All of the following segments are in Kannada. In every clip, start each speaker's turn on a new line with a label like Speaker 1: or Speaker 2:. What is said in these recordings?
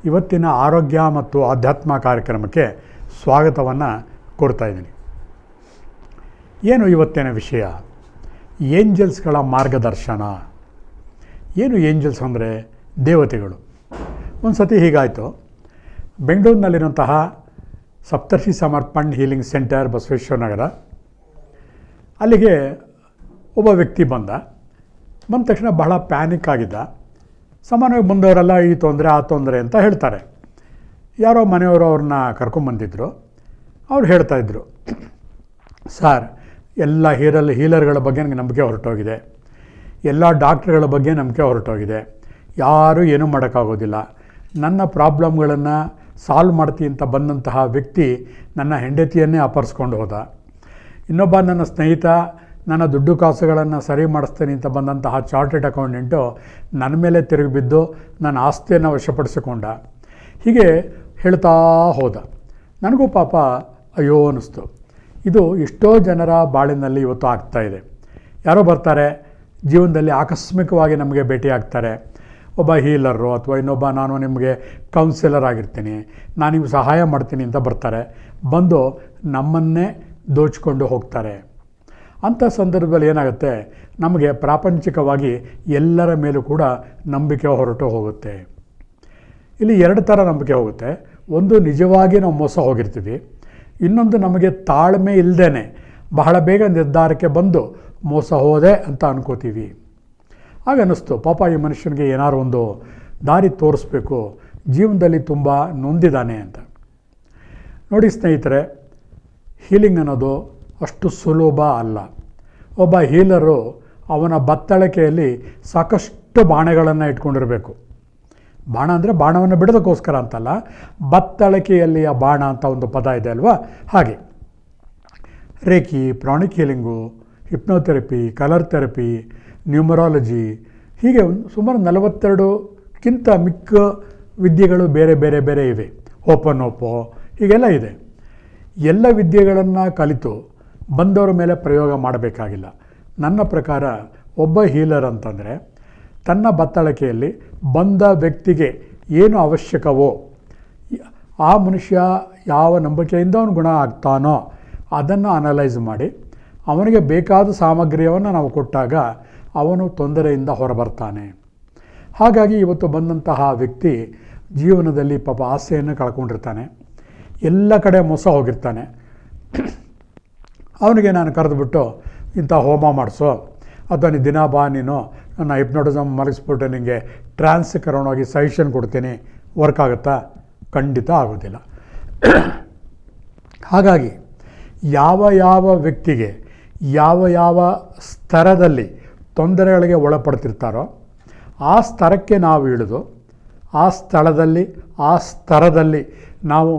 Speaker 1: ಇವತ್ತಿನ ಆರೋಗ್ಯ ಮತ್ತು ಆಧ್ಯಾತ್ಮ ಕಾರ್ಯಕ್ರಮಕ್ಕೆ ಸ್ವಾಗತವನ್ನು ಕೋರ್ತಾಯಿದ್ದೀನಿ. ಏನು ಇವತ್ತಿನ ವಿಷಯ? ಏಂಜಲ್ಸ್ಗಳ ಮಾರ್ಗದರ್ಶನ. ಏನು ಏಂಜಲ್ಸ್ ಅಂದರೆ? ದೇವತೆಗಳು. ಒಂದು ಸತಿ ಹೀಗಾಯಿತು, ಬೆಂಗಳೂರಿನಲ್ಲಿರುವಂತಹ ಸಪ್ತರ್ಷಿ ಸಮರ್ಪಣ್ ಹೀಲಿಂಗ್ ಸೆಂಟರ್, ಬಸವೇಶ್ವರ ನಗರ, ಅಲ್ಲಿಗೆ ಒಬ್ಬ ವ್ಯಕ್ತಿ ಬಂದ ತಕ್ಷಣ ಬಹಳ ಪ್ಯಾನಿಕ್ ಆಗಿದ್ದ. ಸಾಮಾನ್ಯವಾಗಿ ಬಂದವರೆಲ್ಲ ಈ ತೊಂದರೆ ಆ ತೊಂದರೆ ಅಂತ ಹೇಳ್ತಾರೆ. ಯಾರೋ ಮನೆಯವರು ಅವ್ರನ್ನ ಕರ್ಕೊಂಬಂದಿದ್ರು. ಅವ್ರು ಹೇಳ್ತಾಯಿದ್ರು, ಸರ್, ಎಲ್ಲ ಹೀಲರ್ಗಳ ಬಗ್ಗೆ ನನಗೆ ನಂಬಿಕೆ ಹೊರಟೋಗಿದೆ, ಎಲ್ಲ ಡಾಕ್ಟ್ರುಗಳ ಬಗ್ಗೆ ನಂಬಿಕೆ ಹೊರಟೋಗಿದೆ, ಯಾರೂ ಏನೂ ಮಾಡೋಕ್ಕಾಗೋದಿಲ್ಲ. ನನ್ನ ಪ್ರಾಬ್ಲಮ್ಗಳನ್ನು ಸಾಲ್ವ್ ಮಾಡ್ತೀನಿ ಅಂತ ಬಂದಂತಹ ವ್ಯಕ್ತಿ ನನ್ನ ಹೆಂಡತಿಯನ್ನೇ ಅಪಹರಿಸ್ಕೊಂಡು ಹೋದ. ಇನ್ನೊಬ್ಬ ನನ್ನ ಸ್ನೇಹಿತ ನನ್ನ ದುಡ್ಡು ಕಾಸುಗಳನ್ನು ಸರಿ ಮಾಡಿಸ್ತೀನಿ ಅಂತ ಬಂದಂತಹ ಚಾರ್ಟೆಡ್ ಅಕೌಂಟೆಂಟು ನನ್ನ ಮೇಲೆ ತಿರುಗಿ ಬಿದ್ದು ನನ್ನ ಆಸ್ತಿಯನ್ನು ವಶಪಡಿಸಿಕೊಂಡ. ಹೀಗೆ ಹೇಳ್ತಾ ಹೋದ. ನನಗೂ ಪಾಪ ಅಯ್ಯೋ ಅನ್ನಿಸ್ತು. ಇದು ಎಷ್ಟೋ ಜನರ ಬಾಳಿನಲ್ಲಿ ಇವತ್ತು ಆಗ್ತಾಯಿದೆ. ಯಾರೋ ಬರ್ತಾರೆ, ಜೀವನದಲ್ಲಿ ಆಕಸ್ಮಿಕವಾಗಿ ನಮಗೆ ಭೇಟಿಯಾಗ್ತಾರೆ. ಒಬ್ಬ ಹೀಲರು ಅಥವಾ ಇನ್ನೊಬ್ಬ ನಾನು ನಿಮಗೆ ಕೌನ್ಸಿಲರ್ ಆಗಿರ್ತೀನಿ, ನಾನು ನಿಮ್ಗೆ ಸಹಾಯ ಮಾಡ್ತೀನಿ ಅಂತ ಬರ್ತಾರೆ. ಬಂದು ನಮ್ಮನ್ನೇ ದೋಚಿಕೊಂಡು ಹೋಗ್ತಾರೆ. ಅಂಥ ಸಂದರ್ಭದಲ್ಲಿ ಏನಾಗುತ್ತೆ, ನಮಗೆ ಪ್ರಾಪಂಚಿಕವಾಗಿ ಎಲ್ಲರ ಮೇಲೂ ಕೂಡ ನಂಬಿಕೆ ಹೊರಟು ಹೋಗುತ್ತೆ. ಇಲ್ಲಿ ಎರಡು ಥರ ನಂಬಿಕೆ ಹೋಗುತ್ತೆ. ಒಂದು, ನಿಜವಾಗಿ ನಾವು ಮೋಸ ಹೋಗಿರ್ತೀವಿ. ಇನ್ನೊಂದು, ನಮಗೆ ತಾಳ್ಮೆ ಇಲ್ಲದೇ ಬಹಳ ಬೇಗ ನಿರ್ಧಾರಕ್ಕೆ ಬಂದು ಮೋಸ ಹೋದೆ ಅಂತ ಅನ್ಕೋತೀವಿ. ಆಗ ಅನ್ನಿಸ್ತು, ಪಾಪ ಈ ಮನುಷ್ಯನಿಗೆ ಏನಾರು ಒಂದು ದಾರಿ ತೋರಿಸ್ಬೇಕು, ಜೀವನದಲ್ಲಿ ತುಂಬ ನೊಂದಿದ್ದಾನೆ ಅಂತ. ನೋಡಿ ಸ್ನೇಹಿತರೆ, ಹೀಲಿಂಗ್ ಅನ್ನೋದು ಅಷ್ಟು ಸುಲಭ ಅಲ್ಲ. ಒಬ್ಬ ಹೀಲರು ಅವನ ಬತ್ತಳಿಕೆಯಲ್ಲಿ ಸಾಕಷ್ಟು ಬಾಣಗಳನ್ನು ಇಟ್ಕೊಂಡಿರಬೇಕು. ಬಾಣ ಅಂದರೆ ಬಾಣವನ್ನು ಬಿಡೋದಕ್ಕೋಸ್ಕರ ಅಂತಲ್ಲ, ಬತ್ತಳಿಕೆಯಲ್ಲಿಯ ಬಾಣ ಅಂತ ಒಂದು ಪದ ಇದೆ ಅಲ್ವಾ, ಹಾಗೆ reiki, pranic healing, hypnotherapy, colour therapy, numerology, ಹೀಗೆ ಸುಮಾರು 42ಕ್ಕಿಂತ ಮಿಕ್ಕ ವಿದ್ಯೆಗಳು ಬೇರೆ ಬೇರೆ ಬೇರೆ ಇವೆ. ಓಪನ್ ಓಪೋ ಹೀಗೆಲ್ಲ ಇದೆ. ಎಲ್ಲ ವಿದ್ಯೆಗಳನ್ನು ಕಲಿತು ಬಂದವರ ಮೇಲೆ ಪ್ರಯೋಗ ಮಾಡಬೇಕಾಗಿಲ್ಲ. ನನ್ನ ಪ್ರಕಾರ ಒಬ್ಬ ಹೀಲರ್ ಅಂತಂದರೆ ತನ್ನ ಬತ್ತಳಿಕೆಯಲ್ಲಿ ಬಂದ ವ್ಯಕ್ತಿಗೆ ಏನು ಅವಶ್ಯಕವೋ, ಆ ಮನುಷ್ಯ ಯಾವ ನಂಬಿಕೆಯಿಂದ ಅವನು ಗುಣ ಆಗ್ತಾನೋ ಅದನ್ನು ಅನಲೈಸ್ ಮಾಡಿ ಅವನಿಗೆ ಬೇಕಾದ ಸಾಮಗ್ರಿಯನ್ನು ನಾವು ಕೊಟ್ಟಾಗ ಅವನು ತೊಂದರೆಯಿಂದ ಹೊರಬರ್ತಾನೆ. ಹಾಗಾಗಿ ಇವತ್ತು ಬಂದಂತಹ ವ್ಯಕ್ತಿ ಜೀವನದಲ್ಲಿ ಪಾಪ ಆಸೆಯನ್ನು ಕಳ್ಕೊಂಡಿರ್ತಾನೆ, ಎಲ್ಲ ಕಡೆ ಮೋಸ ಹೋಗಿರ್ತಾನೆ. ಅವನಿಗೆ ನಾನು ಕರೆದುಬಿಟ್ಟು ಇಂಥ ಹೋಮ ಮಾಡಿಸೋ ಅಥವಾ ನೀನು ದಿನ ಬಾ, ನೀನು ನನ್ನ ಹಿಪ್ನೋಟಿಸಮ್ ಮಲಗಿಸ್ಬಿಟ್ಟು ನಿನಗೆ ಟ್ರಾನ್ಸ್ ಕರೋಣಾಗಿ ಸಜೆಷನ್ ಕೊಡ್ತೀನಿ, ವರ್ಕ್ ಆಗುತ್ತಾ? ಖಂಡಿತ ಆಗೋದಿಲ್ಲ. ಹಾಗಾಗಿ ಯಾವ ವ್ಯಕ್ತಿಗೆ ಯಾವ ಸ್ತರದಲ್ಲಿ ತೊಂದರೆಗಳಿಗೆ ಒಳಪಡ್ತಿರ್ತಾರೋ ಆ ಸ್ತರಕ್ಕೆ ನಾವು ಇಳಿದು ಆ ಸ್ಥಳದಲ್ಲಿ ಆ ಸ್ತರದಲ್ಲಿ ನಾವು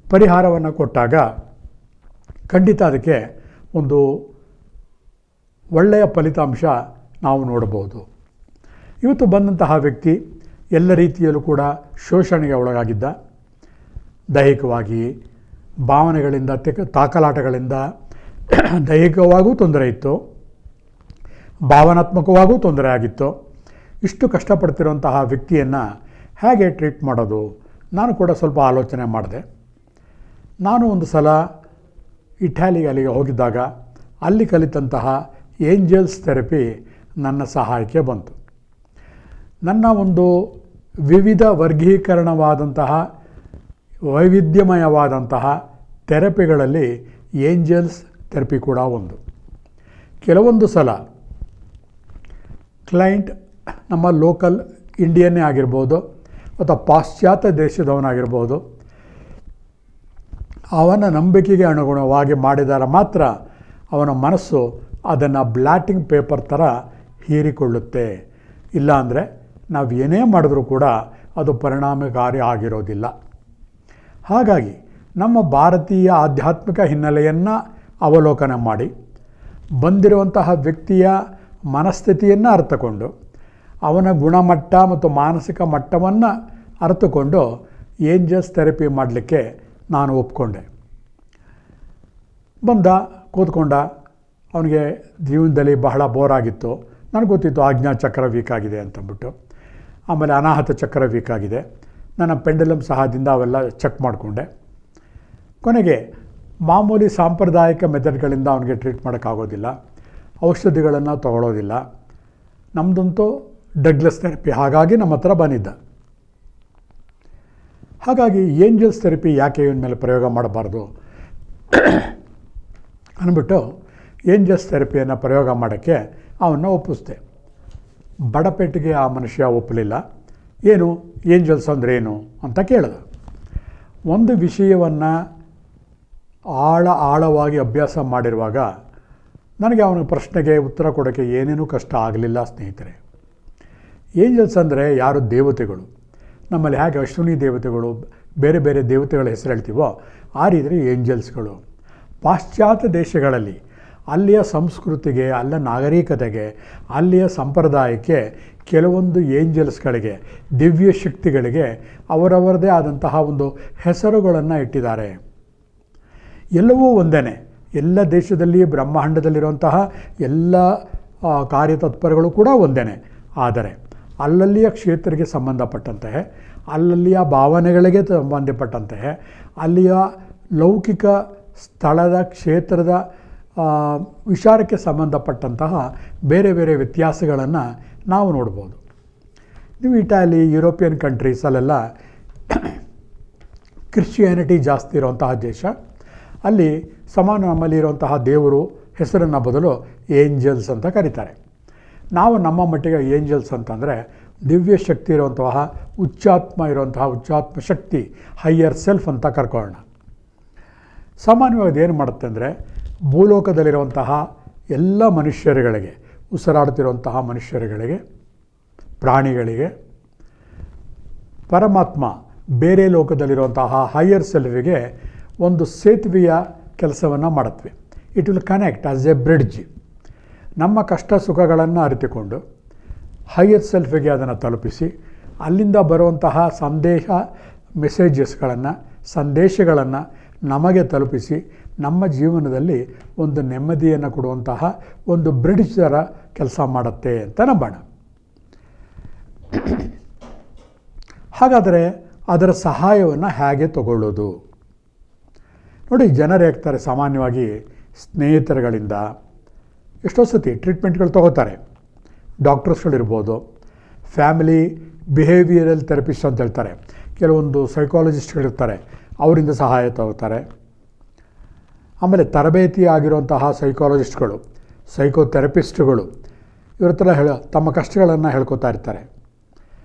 Speaker 1: ಪರಿಹಾರವನ್ನು ಕೊಟ್ಟಾಗ ಖಂಡಿತ ಅದಕ್ಕೆ ಒಂದು ಒಳ್ಳೆಯ ಫಲಿತಾಂಶ ನಾವು ನೋಡಬಹುದು. ಇವತ್ತು ಬಂದಂತಹ ವ್ಯಕ್ತಿ ಎಲ್ಲ ರೀತಿಯಲ್ಲೂ ಕೂಡ ಶೋಷಣೆಗೆ ಒಳಗಾಗಿದ್ದ. ದೈಹಿಕವಾಗಿ, ಭಾವನೆಗಳಿಂದ, ತಾಕಲಾಟಗಳಿಂದ ದೈಹಿಕವಾಗೂ ತೊಂದರೆ ಇತ್ತು, ಭಾವನಾತ್ಮಕವಾಗೂ ತೊಂದರೆ ಆಗಿತ್ತು. ಇಷ್ಟು ಕಷ್ಟಪಡ್ತಿರುವಂತಹ ವ್ಯಕ್ತಿಯನ್ನು ಹೇಗೆ ಟ್ರೀಟ್ ಮಾಡೋದು? ನಾನು ಕೂಡ ಸ್ವಲ್ಪ ಆಲೋಚನೆ ಮಾಡಿದೆ. ನಾನು ಒಂದು ಸಲ ಅಲ್ಲಿಗೆ ಹೋಗಿದ್ದಾಗ ಅಲ್ಲಿ ಕಲಿತಂತಹ ಏಂಜಲ್ಸ್ ಥೆರಪಿ ನನ್ನ ಸಹಾಯಕ್ಕೆ ಬಂತು. ನನ್ನ ಒಂದು ವಿವಿಧ ವರ್ಗೀಕರಣವಾದಂತಹ ವೈವಿಧ್ಯಮಯವಾದಂತಹ ಥೆರಪಿಗಳಲ್ಲಿ ಏಂಜಲ್ಸ್ ಥೆರಪಿ ಕೂಡ ಒಂದು. ಕೆಲವೊಂದು ಸಲ ಕ್ಲೈಂಟ್ ನಮ್ಮ ಲೋಕಲ್ ಇಂಡಿಯನ್ನೇ ಆಗಿರ್ಬೋದು ಅಥವಾ ಪಾಶ್ಚಾತ್ಯ ದೇಶದವನಾಗಿರ್ಬೋದು, ಅವನ ನಂಬಿಕೆಗೆ ಅನುಗುಣವಾಗಿ ಮಾಡಿದರೆ ಮಾತ್ರ ಅವನ ಮನಸ್ಸು ಅದನ್ನು ಬ್ಲಾಟಿಂಗ್ ಪೇಪರ್ ಥರ ಹೀರಿಕೊಳ್ಳುತ್ತೆ. ಇಲ್ಲಾಂದರೆ ನಾವು ಏನೇ ಮಾಡಿದ್ರೂ ಕೂಡ ಅದು ಪರಿಣಾಮಕಾರಿ ಆಗಿರೋದಿಲ್ಲ. ಹಾಗಾಗಿ ನಮ್ಮ ಭಾರತೀಯ ಆಧ್ಯಾತ್ಮಿಕ ಹಿನ್ನೆಲೆಯನ್ನು ಅವಲೋಕನ ಮಾಡಿ ಬಂದಿರುವಂತಹ ವ್ಯಕ್ತಿಯ ಮನಸ್ಥಿತಿಯನ್ನು ಅರ್ಥಕೊಂಡು ಅವನ ಗುಣಮಟ್ಟ ಮತ್ತು ಮಾನಸಿಕ ಮಟ್ಟವನ್ನು ಅರ್ಥಕೊಂಡು ಏಂಜಲ್ಸ್ ಥೆರಪಿ ಮಾಡಲಿಕ್ಕೆ ನಾನು ಒಪ್ಕೊಂಡೆ. ಬಂದ, ಕೂತ್ಕೊಂಡ. ಅವನಿಗೆ ಜೀವನದಲ್ಲಿ ಬಹಳ ಬೋರಾಗಿತ್ತು. ನನಗೆ ಗೊತ್ತಿತ್ತು ಆಜ್ಞಾ ಚಕ್ರ ವೀಕ್ ಆಗಿದೆ ಅಂತಂದ್ಬಿಟ್ಟು. ಆಮೇಲೆ ಅನಾಹತ ಚಕ್ರ ವೀಕ್ ಆಗಿದೆ. ನನ್ನ ಪೆಂಡಲಮ್ ಸಹಾಯದಿಂದ ಅವೆಲ್ಲ ಚೆಕ್ ಮಾಡಿಕೊಂಡೆ. ಕೊನೆಗೆ ಮಾಮೂಲಿ ಸಾಂಪ್ರದಾಯಿಕ ಮೆಥಡ್ಗಳಿಂದ ಅವನಿಗೆ ಟ್ರೀಟ್ ಮಾಡೋಕ್ಕಾಗೋದಿಲ್ಲ, ಔಷಧಿಗಳನ್ನು ತಗೊಳ್ಳೋದಿಲ್ಲ. ನಮ್ಮದಂತೂ ಡಗ್ಲಸ್ ಥೆರಪಿ, ಹಾಗಾಗಿ ನಮ್ಮ ಹತ್ರ ಬಂದಿದ್ದ. ಹಾಗಾಗಿ ಏಂಜಲ್ಸ್ ಥೆರಪಿ ಯಾಕೆ ಇವನ ಮೇಲೆ ಪ್ರಯೋಗ ಮಾಡಬಾರ್ದು ಅಂದ್ಬಿಟ್ಟು ಏಂಜಲ್ಸ್ ಥೆರಪಿಯನ್ನು ಪ್ರಯೋಗ ಮಾಡೋಕ್ಕೆ ಅವನ್ನ ಒಪ್ಪಿಸ್ದೆ. ಬಡಪೆಟ್ಟಿಗೆ ಆ ಮನುಷ್ಯ ಒಪ್ಪಲಿಲ್ಲ. ಏನು ಏಂಜಲ್ಸ್ ಅಂದರೆ ಏನು ಅಂತ ಕೇಳಿದ. ಒಂದು ವಿಷಯವನ್ನು ಆಳವಾಗಿ ಅಭ್ಯಾಸ ಮಾಡಿರುವಾಗ ನನಗೆ ಅವನ ಪ್ರಶ್ನೆಗೆ ಉತ್ತರ ಕೊಡೋಕ್ಕೆ ಏನೇನೂ ಕಷ್ಟ ಆಗಲಿಲ್ಲ ಸ್ನೇಹಿತರೆ. ಏಂಜಲ್ಸ್ ಅಂದರೆ ಯಾರು ದೇವತೆಗಳು, ನಮ್ಮಲ್ಲಿ ಹೇಗೆ ಅಶ್ವಿನಿ ದೇವತೆಗಳು ಬೇರೆ ಬೇರೆ ದೇವತೆಗಳ ಹೆಸರು ಹೇಳ್ತೀವೋ ಆ ರೀತಿ ಏಂಜಲ್ಸ್ಗಳು. ಪಾಶ್ಚಾತ್ಯ ದೇಶಗಳಲ್ಲಿ ಅಲ್ಲಿಯ ಸಂಸ್ಕೃತಿಗೆ, ಅಲ್ಲಿಯ ನಾಗರಿಕತೆಗೆ, ಅಲ್ಲಿಯ ಸಂಪ್ರದಾಯಕ್ಕೆ ಕೆಲವೊಂದು ಏಂಜಲ್ಸ್ಗಳಿಗೆ, ದಿವ್ಯ ಶಕ್ತಿಗಳಿಗೆ ಅವರವರದೇ ಆದಂತಹ ಒಂದು ಹೆಸರುಗಳನ್ನು ಇಟ್ಟಿದ್ದಾರೆ. ಎಲ್ಲವೂ ಒಂದೇ. ಎಲ್ಲ ದೇಶದಲ್ಲಿ ಬ್ರಹ್ಮಾಂಡದಲ್ಲಿರುವಂತಹ ಎಲ್ಲ ಕಾರ್ಯತತ್ಪರಗಳು ಕೂಡ ಒಂದೇ. ಆದರೆ ಅಲ್ಲಲ್ಲಿಯ ಕ್ಷೇತ್ರಕ್ಕೆ ಸಂಬಂಧಪಟ್ಟಂತೆ, ಅಲ್ಲಲ್ಲಿಯ ಭಾವನೆಗಳಿಗೆ ಸಂಬಂಧಪಟ್ಟಂತೆ, ಅಲ್ಲಿಯ ಲೌಕಿಕ ಸ್ಥಳದ ಕ್ಷೇತ್ರದ ವಿಚಾರಕ್ಕೆ ಸಂಬಂಧಪಟ್ಟಂತಹ ಬೇರೆ ಬೇರೆ ವ್ಯತ್ಯಾಸಗಳನ್ನು ನಾವು ನೋಡ್ಬೋದು. ನೀವು ಇಟಾಲಿ, ಯುರೋಪಿಯನ್ ಕಂಟ್ರೀಸಲ್ಲೆಲ್ಲ ಕ್ರಿಶ್ಚಿಯಾನಿಟಿ ಜಾಸ್ತಿ ಇರುವಂತಹ ದೇಶ. ಅಲ್ಲಿ ಸಮಾನ ನಮ್ಮಲ್ಲಿ ಇರುವಂತಹ ದೇವರು ಹೆಸರನ್ನು ಬದಲು ಏಂಜಲ್ಸ್ ಅಂತ ಕರೀತಾರೆ. ನಾವು ನಮ್ಮ ಮಟ್ಟಿಗೆ ಏಂಜಲ್ಸ್ ಅಂತಂದರೆ ದಿವ್ಯ ಶಕ್ತಿ ಇರುವಂತಹ ಉಚ್ಚಾತ್ಮ ಇರುವಂತಹ ಉಚ್ಚಾತ್ಮ ಶಕ್ತಿ, ಹೈಯರ್ ಸೆಲ್ಫ್ ಅಂತ ಕರ್ಕೊಳ್ಳೋಣ. ಸಾಮಾನ್ಯವಾಗಿ ಅದೇನು ಮಾಡುತ್ತೆ ಅಂದರೆ ಭೂಲೋಕದಲ್ಲಿರುವಂತಹ ಎಲ್ಲ ಮನುಷ್ಯರುಗಳಿಗೆ, ಉಸಿರಾಡುತ್ತಿರುವಂತಹ ಮನುಷ್ಯರುಗಳಿಗೆ, ಪ್ರಾಣಿಗಳಿಗೆ, ಪರಮಾತ್ಮ ಬೇರೆ ಲೋಕದಲ್ಲಿರುವಂತಹ ಹೈಯರ್ ಸೆಲ್ಫಿಗೆ ಒಂದು ಸೇತುವೆಯ ಕೆಲಸವನ್ನು ಮಾಡುತ್ತವೆ. It will connect as A bridge. ನಮ್ಮ ಕಷ್ಟ ಸುಖಗಳನ್ನು ಅರಿತುಕೊಂಡು ಹೈಯರ್ ಸೆಲ್ಫಿಗೆ ಅದನ್ನು ತಲುಪಿಸಿ, ಅಲ್ಲಿಂದ ಬರುವಂತಹ ಸಂದೇಶಗಳನ್ನು ನಮಗೆ ತಲುಪಿಸಿ ನಮ್ಮ ಜೀವನದಲ್ಲಿ ಒಂದು ನೆಮ್ಮದಿಯನ್ನು ಕೊಡುವಂತಹ ಒಂದು ಬ್ರಿಡ್ಜ್ ಥರ ಕೆಲಸ ಮಾಡುತ್ತೆ ಅಂತ ನಂಬೋಣ. ಹಾಗಾದರೆ ಅದರ ಸಹಾಯವನ್ನು ಹೇಗೆ ತಗೊಳ್ಳೋದು? ನೋಡಿ, ಜನರು ಹೇಳ್ತಾರೆ ಸಾಮಾನ್ಯವಾಗಿ ಸ್ನೇಹಿತರುಗಳಿಂದ ಎಷ್ಟೋ ಸತಿ ಟ್ರೀಟ್ಮೆಂಟ್ಗಳು ತೊಗೋತಾರೆ. ಡಾಕ್ಟರ್ಸ್ಗಳಿರ್ಬೋದು, ಫ್ಯಾಮಿಲಿ ಬಿಹೇವಿಯರಲ್ ಥೆರಪಿಸ್ಟ್ ಅಂತ ಹೇಳ್ತಾರೆ, ಕೆಲವೊಂದು ಸೈಕಾಲಜಿಸ್ಟ್ಗಳಿರ್ತಾರೆ, ಅವರಿಂದ ಸಹಾಯ ತಗೋತಾರೆ. ಆಮೇಲೆ ತರಬೇತಿ ಆಗಿರುವಂತಹ ಸೈಕಾಲಜಿಸ್ಟ್ಗಳು, ಸೈಕೋಥೆರಪಿಸ್ಟ್ಗಳು ಇವ್ರ ಹತ್ರ ತಮ್ಮ ಕಷ್ಟಗಳನ್ನು ಹೇಳ್ಕೊತಾ ಇರ್ತಾರೆ,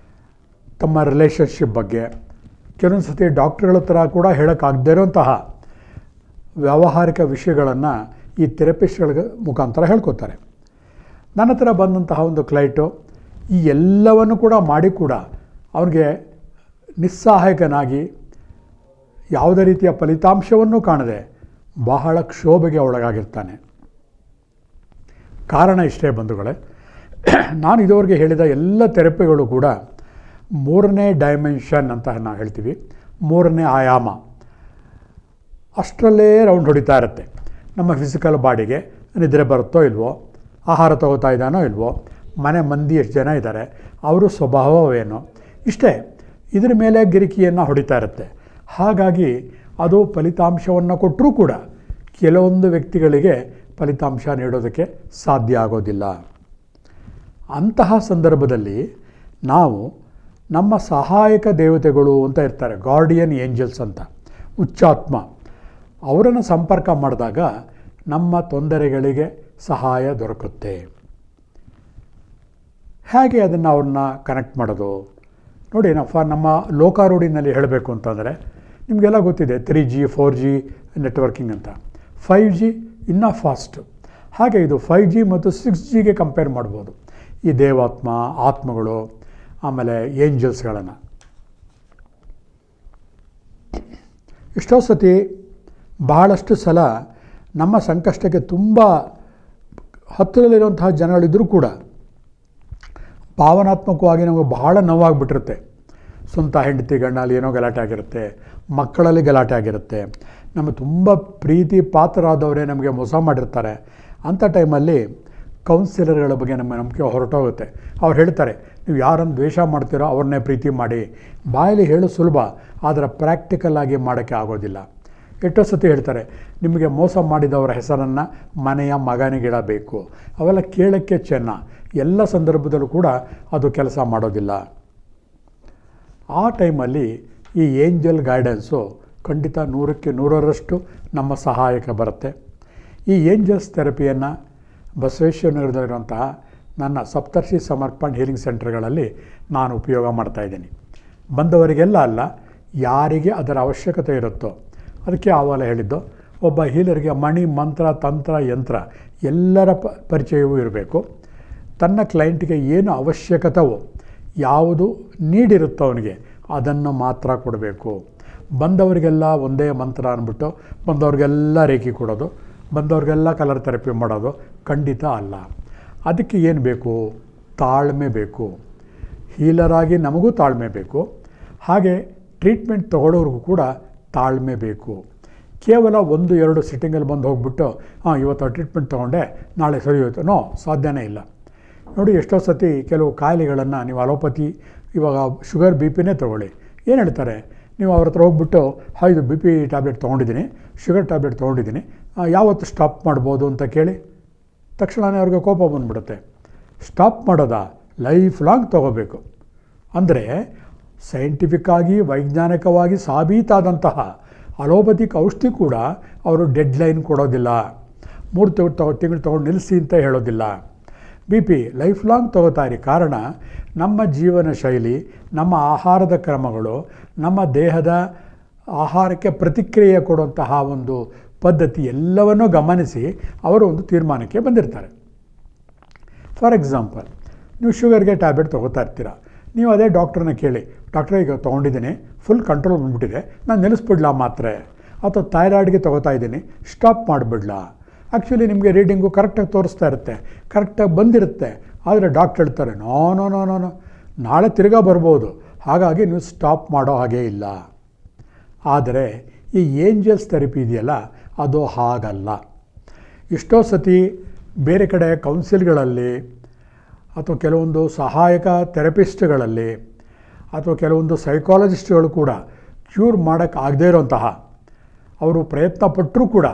Speaker 1: ತಮ್ಮ ರಿಲೇಷನ್ಶಿಪ್ ಬಗ್ಗೆ. ಕೆಲವೊಂದು ಸತಿ ಡಾಕ್ಟ್ರುಗಳ ಹತ್ರ ಕೂಡ ಹೇಳೋಕ್ಕಾಗದೇ ಇರೋಂತಹ ವ್ಯಾವಹಾರಿಕ ವಿಷಯಗಳನ್ನು ಈ ಥೆರಪಿಸ್ಟ್ಗಳ ಮುಖಾಂತರ ಹೇಳ್ಕೊತಾರೆ. ನನ್ನ ಹತ್ರ ಬಂದಂತಹ ಒಂದು ಕ್ಲೈಂಟು ಈ ಎಲ್ಲವನ್ನು ಕೂಡ ಮಾಡಿ ಕೂಡ ಅವನಿಗೆ ನಿಸ್ಸಹಾಯಕನಾಗಿ ಯಾವುದೇ ರೀತಿಯ ಫಲಿತಾಂಶವನ್ನು ಕಾಣದೆ ಬಹಳ ಕ್ಷೋಭೆಗೆ ಒಳಗಾಗಿರ್ತಾನೆ. ಕಾರಣ ಇಷ್ಟೇ ಬಂಧುಗಳೇ, ನಾನು ಇದುವರೆಗೆ ಹೇಳಿದ ಎಲ್ಲ ಥೆರಪಿಗಳು ಕೂಡ 3ನೇ ಡೈಮೆನ್ಷನ್ ಅಂತ ನಾವು ಹೇಳ್ತೀವಿ, 3ನೇ ಆಯಾಮ, ಅಷ್ಟರಲ್ಲೇ ರೌಂಡ್ ಹೊಡಿತಾ ಇರುತ್ತೆ. ನಮ್ಮ ಫಿಸಿಕಲ್ ಬಾಡಿಗೆ ನಿದ್ರೆ ಬರುತ್ತೋ ಇಲ್ವೋ, ಆಹಾರ ತಗೋತಾ ಇದ್ದಾನೋ ಇಲ್ವೋ, ಮನೆ ಮಂದಿ ಎಷ್ಟು ಜನ ಇದ್ದಾರೆ, ಅವರು ಸ್ವಭಾವವೇನೋ, ಇಷ್ಟೇ ಇದ್ರ ಮೇಲೆ ಗಿರಿಕಿಯನ್ನು ಹೊಡಿತಾ ಇರುತ್ತೆ. ಹಾಗಾಗಿ ಅದು ಫಲಿತಾಂಶವನ್ನು ಕೊಟ್ಟರೂ ಕೂಡ ಕೆಲವೊಂದು ವ್ಯಕ್ತಿಗಳಿಗೆ ಫಲಿತಾಂಶ ನೀಡೋದಕ್ಕೆ ಸಾಧ್ಯ ಆಗೋದಿಲ್ಲ. ಅಂತಹ ಸಂದರ್ಭದಲ್ಲಿ ನಾವು ನಮ್ಮ ಸಹಾಯಕ ದೇವತೆಗಳು ಅಂತ ಇರ್ತಾರೆ, ಗಾರ್ಡಿಯನ್ ಏಂಜಲ್ಸ್ ಅಂತ, ಉಚ್ಚಾತ್ಮ, ಅವರನ್ನು ಸಂಪರ್ಕ ಮಾಡಿದಾಗ ನಮ್ಮ ತೊಂದರೆಗಳಿಗೆ ಸಹಾಯ ದೊರಕುತ್ತೆ. ಹೇಗೆ ಅದನ್ನು ಅವ್ರನ್ನ ಕನೆಕ್ಟ್ ಮಾಡೋದು ನೋಡಿ. ನಮ್ಮ ಲೋಕಾರೂಢಿನಲ್ಲಿ ಹೇಳಬೇಕು ಅಂತಂದರೆ ನಿಮಗೆಲ್ಲ ಗೊತ್ತಿದೆ 3G 4G ನೆಟ್ವರ್ಕಿಂಗ್ ಅಂತ. 5G ಇನ್ನೂ ಫಾಸ್ಟು. ಹಾಗೆ ಇದು 5G ಮತ್ತು 6Gಗೆ ಕಂಪೇರ್ ಮಾಡ್ಬೋದು ಈ ದೇವಾತ್ಮ, ಆತ್ಮಗಳು, ಆಮೇಲೆ ಏಂಜಲ್ಸ್ಗಳನ್ನು. ಎಷ್ಟೋ ಸತಿ ಬಹಳಷ್ಟು ಸಲ ನಮ್ಮ ಸಂಕಷ್ಟಕ್ಕೆ ತುಂಬ ಹತ್ತಿರದಲ್ಲಿರುವಂತಹ ಜನಗಳಿದ್ದರೂ ಕೂಡ ಭಾವನಾತ್ಮಕವಾಗಿ ನಮಗೆ ಬಹಳ ನೋವಾಗಿಬಿಟ್ಟಿರುತ್ತೆ. ಸ್ವಂತ ಹೆಂಡತಿ ಗಂಡಲ್ಲಿ ಏನೋ ಗಲಾಟೆ ಆಗಿರುತ್ತೆ, ಮಕ್ಕಳಲ್ಲಿ ಗಲಾಟೆ ಆಗಿರುತ್ತೆ, ನಮಗೆ ತುಂಬ ಪ್ರೀತಿ ಪಾತ್ರರಾದವರೇ ನಮಗೆ ಮೋಸ ಮಾಡಿರ್ತಾರೆ. ಅಂಥ ಟೈಮಲ್ಲಿ ಕೌನ್ಸಿಲರ್ಗಳ ಬಗ್ಗೆ ನಮ್ಮ ನಂಬಿಕೆ ಹೊರಟೋಗುತ್ತೆ. ಅವ್ರು ಹೇಳ್ತಾರೆ, ನೀವು ಯಾರನ್ನು ದ್ವೇಷ ಮಾಡ್ತೀರೋ ಅವ್ರನ್ನೇ ಪ್ರೀತಿ ಮಾಡಿ. ಬಾಯಲ್ಲಿ ಹೇಳೋ ಸುಲಭ, ಆದರೆ ಪ್ರಾಕ್ಟಿಕಲ್ಲಾಗಿ ಮಾಡೋಕ್ಕೆ ಆಗೋದಿಲ್ಲ. ಎಷ್ಟೋ ಸತಿ ಹೇಳ್ತಾರೆ, ನಿಮಗೆ ಮೋಸ ಮಾಡಿದವರ ಹೆಸರನ್ನು ಮನೆಯ ಮಗನಿಗಿಡಬೇಕು. ಅವೆಲ್ಲ ಕೇಳೋಕ್ಕೆ ಚೆನ್ನ, ಎಲ್ಲ ಸಂದರ್ಭದಲ್ಲೂ ಕೂಡ ಅದು ಕೆಲಸ ಮಾಡೋದಿಲ್ಲ. ಆ ಟೈಮಲ್ಲಿ ಈ ಏಂಜಲ್ ಗೈಡೆನ್ಸು ಖಂಡಿತ 100ಕ್ಕೆ 100ರಷ್ಟು ನಮ್ಮ ಸಹಾಯಕ ಬರುತ್ತೆ. ಈ ಏಂಜಲ್ಸ್ ಥೆರಪಿಯನ್ನು ಬಸವೇಶ್ವರನಗರದಲ್ಲಿರುವಂತಹ ನನ್ನ ಸಪ್ತರ್ಷಿ ಸಮರ್ಪಣ್ ಹೀಲಿಂಗ್ ಸೆಂಟರ್ಗಳಲ್ಲಿ ನಾನು ಉಪಯೋಗ ಮಾಡ್ತಾಯಿದ್ದೀನಿ. ಬಂದವರಿಗೆಲ್ಲ ಅಲ್ಲ, ಯಾರಿಗೆ ಅದರ ಅವಶ್ಯಕತೆ ಇರುತ್ತೋ. ಅದಕ್ಕೆ ಆವಾಲ ಹೇಳಿದ್ದು, ಒಬ್ಬ ಹೀಲರ್ಗೆ ಮಣಿ, ಮಂತ್ರ, ತಂತ್ರ, ಯಂತ್ರ ಎಲ್ಲರ ಪರಿಚಯವೂ ಇರಬೇಕು. ತನ್ನ ಕ್ಲೈಂಟ್ಗೆ ಏನು ಅವಶ್ಯಕತೆವೋ, ಯಾವುದು ನೀಡಿರುತ್ತೋ ಅವನಿಗೆ ಅದನ್ನು ಮಾತ್ರ ಕೊಡಬೇಕು. ಬಂದವರಿಗೆಲ್ಲ ಒಂದೇ ಮಂತ್ರ ಅಂದ್ಬಿಟ್ಟು ಬಂದವ್ರಿಗೆಲ್ಲ ರೇಖಿ ಕೊಡೋದು, ಬಂದವ್ರಿಗೆಲ್ಲ ಕಲರ್ ಥೆರಪಿ ಮಾಡೋದು ಖಂಡಿತ ಅಲ್ಲ. ಅದಕ್ಕೆ ಏನು ಬೇಕು? ತಾಳ್ಮೆ ಬೇಕು. ಹೀಲರಾಗಿ ನಮಗೂ ತಾಳ್ಮೆ ಬೇಕು, ಹಾಗೆ ಟ್ರೀಟ್ಮೆಂಟ್ ತೊಗೊಳ್ಳೋರ್ಗೂ ಕೂಡ ತಾಳ್ಮೆ ಬೇಕು. ಕೇವಲ 1-2 ಸಿಟ್ಟಿಂಗಲ್ಲಿ ಬಂದು ಹೋಗ್ಬಿಟ್ಟು ಇವತ್ತು ಟ್ರೀಟ್ಮೆಂಟ್ ತೊಗೊಂಡೆ ನಾಳೆ ಸರಿ ಹೋಯ್ತು, ನೋ, ಸಾಧ್ಯನೇ ಇಲ್ಲ. ನೋಡಿ, ಎಷ್ಟೋ ಸತಿ ಕೆಲವು ಕಾಯಿಲೆಗಳನ್ನು ನೀವು ಅಲೋಪತಿ, ಇವಾಗ ಶುಗರ್ ಬಿ ಪಿನೇ ತೊಗೊಳ್ಳಿ, ಏನು ಹೇಳ್ತಾರೆ, ನೀವು ಅವ್ರ ಹತ್ರ ಹೋಗ್ಬಿಟ್ಟು ಇದು ಬಿ ಪಿ ಟ್ಯಾಬ್ಲೆಟ್ ತೊಗೊಂಡಿದ್ದೀನಿ, ಶುಗರ್ ಟ್ಯಾಬ್ಲೆಟ್ ತೊಗೊಂಡಿದ್ದೀನಿ, ಯಾವತ್ತು ಸ್ಟಾಪ್ ಮಾಡ್ಬೋದು ಅಂತ ಕೇಳಿ, ತಕ್ಷಣವೇ ಅವ್ರಿಗೆ ಕೋಪ ಬಂದುಬಿಡುತ್ತೆ. ಸ್ಟಾಪ್ ಮಾಡೋದಾ? ಲೈಫ್ ಲಾಂಗ್ ತೊಗೋಬೇಕು. ಅಂದರೆ ಸೈಂಟಿಫಿಕ್ಕಾಗಿ, ವೈಜ್ಞಾನಿಕವಾಗಿ ಸಾಬೀತಾದಂತಹ ಅಲೋಪತಿಕ್ ಔಷಧಿ ಕೂಡ ಅವರು ಡೆಡ್ಲೈನ್ ಕೊಡೋದಿಲ್ಲ. 3 ತಿಂಗಳು ತೊಗೊಂಡು ನಿಲ್ಲಿಸಿ ಅಂತ ಹೇಳೋದಿಲ್ಲ. ಬಿ ಪಿ ಲೈಫ್ ಲಾಂಗ್ ತೊಗೋತಾಯಿರಿ. ಕಾರಣ, ನಮ್ಮ ಜೀವನ ಶೈಲಿ, ನಮ್ಮ ಆಹಾರದ ಕ್ರಮಗಳು, ನಮ್ಮ ದೇಹದ ಆಹಾರಕ್ಕೆ ಪ್ರತಿಕ್ರಿಯೆ ಕೊಡುವಂತಹ ಒಂದು ಪದ್ಧತಿ ಎಲ್ಲವನ್ನೂ ಗಮನಿಸಿ ಅವರು ಒಂದು ತೀರ್ಮಾನಕ್ಕೆ ಬಂದಿರ್ತಾರೆ. ಫಾರ್ ಎಕ್ಸಾಂಪಲ್, ನೀವು ಶುಗರ್ಗೆ ಟ್ಯಾಬ್ಲೆಟ್ ತೊಗೋತಾ ಇರ್ತೀರ. ನೀವು ಅದೇ ಡಾಕ್ಟ್ರನ್ನ ಕೇಳಿ, ಡಾಕ್ಟ್ರೇ ಈಗ ತೊಗೊಂಡಿದ್ದೀನಿ, ಫುಲ್ ಕಂಟ್ರೋಲ್ ಬಂದುಬಿಟ್ಟಿದೆ, ನಾನು ನಿಲ್ಲಿಸ್ಬಿಡ್ಲಾ ಮಾತ್ರೆ? ಅಥವಾ ಥೈರಾಯ್ಡ್ಗೆ ತೊಗೋತಾ ಇದ್ದೀನಿ, ಸ್ಟಾಪ್ ಮಾಡಿಬಿಡ್ಲಾ? ಆ್ಯಕ್ಚುಲಿ ನಿಮಗೆ ರೀಡಿಂಗು ಕರೆಕ್ಟಾಗಿ ತೋರಿಸ್ತಾ ಇರುತ್ತೆ, ಕರೆಕ್ಟಾಗಿ ಬಂದಿರುತ್ತೆ. ಆದರೆ ಡಾಕ್ಟ್ರ್ ಹೇಳ್ತಾರೆ, no no no no no ನಾಳೆ ತಿರ್ಗಾ ಬರ್ಬೋದು, ಹಾಗಾಗಿ ನೀವು ಸ್ಟಾಪ್ ಮಾಡೋ ಹಾಗೇ ಇಲ್ಲ. ಆದರೆ ಈ ಏಂಜಲ್ಸ್ ಥೆರಪಿ ಇದೆಯಲ್ಲ, ಅದು ಹಾಗಲ್ಲ. ಎಷ್ಟೋ ಸತಿ ಬೇರೆ ಕಡೆ ಕೌನ್ಸಿಲ್ಗಳಲ್ಲಿ ಅಥವಾ ಕೆಲವೊಂದು ಸಹಾಯಕ ಥೆರಪಿಸ್ಟ್ಗಳಲ್ಲಿ ಅಥವಾ ಕೆಲವೊಂದು ಸೈಕಾಲಜಿಸ್ಟ್ಗಳು ಕೂಡ ಕ್ಯೂರ್ ಮಾಡೋಕ್ಕಾಗದೇ ಇರೋಂತಹ, ಅವರು ಪ್ರಯತ್ನ ಪಟ್ಟರೂ ಕೂಡ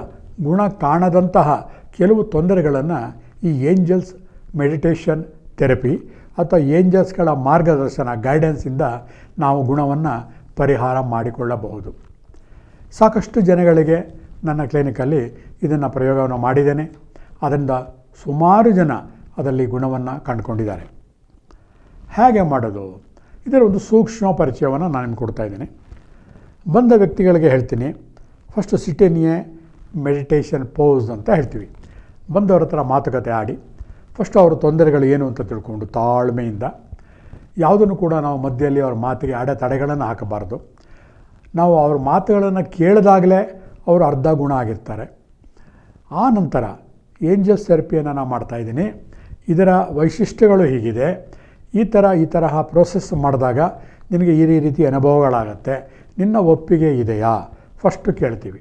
Speaker 1: ಗುಣ ಕಾಣದಂತಹ ಕೆಲವು ತೊಂದರೆಗಳನ್ನು ಈ ಏಂಜಲ್ಸ್ ಮೆಡಿಟೇಷನ್ ಥೆರಪಿ ಅಥವಾ ಏಂಜಲ್ಸ್ಗಳ ಮಾರ್ಗದರ್ಶನ, ಗೈಡೆನ್ಸಿಂದ ನಾವು ಗುಣವನ್ನು ಪರಿಹಾರ ಮಾಡಿಕೊಳ್ಳಬಹುದು. ಸಾಕಷ್ಟು ಜನಗಳಿಗೆ ನನ್ನ ಕ್ಲಿನಿಕಲ್ಲಿ ಇದನ್ನು ಪ್ರಯೋಗವನ್ನು ಮಾಡಿದ್ದೇನೆ. ಅದರಿಂದ ಸುಮಾರು ಜನ ಅದರಲ್ಲಿ ಗುಣವನ್ನು ಕಂಡುಕೊಂಡಿದ್ದಾರೆ. ಹೇಗೆ ಮಾಡೋದು? ಇದರ ಒಂದು ಸೂಕ್ಷ್ಮ ಪರಿಚಯವನ್ನು ನಾನು ನಿಮ್ಗೆ ಕೊಡ್ತಾಯಿದ್ದೀನಿ. ಬಂದ ವ್ಯಕ್ತಿಗಳಿಗೆ ಹೇಳ್ತೀನಿ, ಫಸ್ಟು ಸಿಟಿನಿಯೇ ಮೆಡಿಟೇಷನ್ ಪೋಸ್ ಅಂತ ಹೇಳ್ತೀವಿ. ಬಂದವ್ರ ಹತ್ರ ಮಾತುಕತೆ ಆಡಿ, ಫಸ್ಟು ಅವ್ರ ತೊಂದರೆಗಳು ಏನು ಅಂತ ತಿಳ್ಕೊಂಡು ತಾಳ್ಮೆಯಿಂದ, ಯಾವುದನ್ನು ಕೂಡ ನಾವು ಮಧ್ಯದಲ್ಲಿ ಅವ್ರ ಮಾತಿಗೆ ಅಡೆತಡೆಗಳನ್ನು ಹಾಕಬಾರ್ದು. ನಾವು ಅವ್ರ ಮಾತುಗಳನ್ನು ಕೇಳಿದಾಗಲೇ ಅವರು ಅರ್ಧ ಗುಣ ಆಗಿರ್ತಾರೆ. ಆ ನಂತರ ಏಂಜಲ್ಸ್ ಥೆರಪಿಯನ್ನು ನಾನು ಮಾಡ್ತಾಯಿದ್ದೀನಿ, ಇದರ ವೈಶಿಷ್ಟ್ಯಗಳು ಹೀಗಿದೆ, ಈ ತರಹ ಪ್ರೋಸೆಸ್ ಮಾಡಿದಾಗ ನಿನಗೆ ಈ ರೀತಿ ಅನುಭವಗಳಾಗತ್ತೆ, ನಿನ್ನ ಒಪ್ಪಿಗೆ ಇದೆಯಾ ಫಸ್ಟು ಕೇಳ್ತೀವಿ.